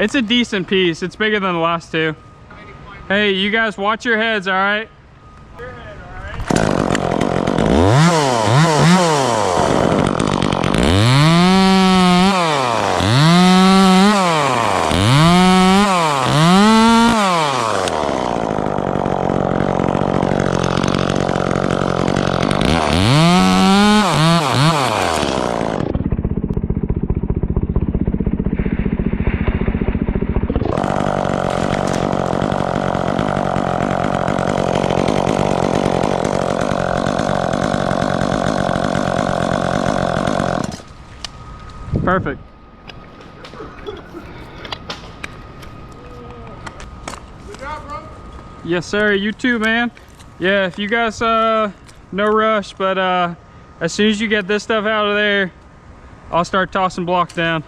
It's a decent piece. It's bigger than the last two. Hey, you guys watch your heads, all right? Perfect. Good job, bro. Yes, sir. You too, man. Yeah, if you guys, no rush, but as soon as you get this stuff out of there, I'll start tossing blocks down.